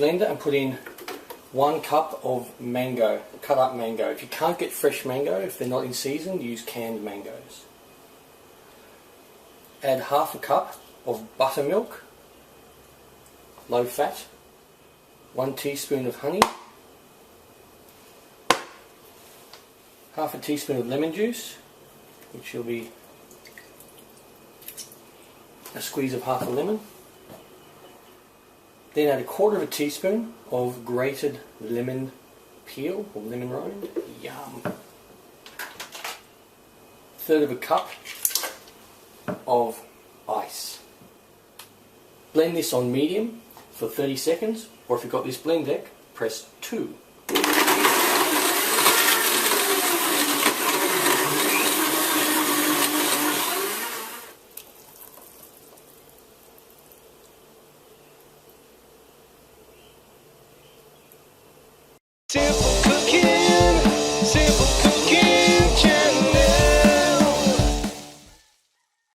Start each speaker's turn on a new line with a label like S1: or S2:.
S1: blender and put in 1 cup of mango, cut up mango. If you can't get fresh mango, if they're not in season, use canned mangoes. Add half a cup of buttermilk, low fat, 1 teaspoon of honey, half a teaspoon of lemon juice, which will be a squeeze of half a lemon. Then add 1/4 teaspoon of grated lemon peel or lemon rind. Yum. 1/3 cup of ice. Blend this on medium for 30 seconds, or if you've got this blend deck, press 2.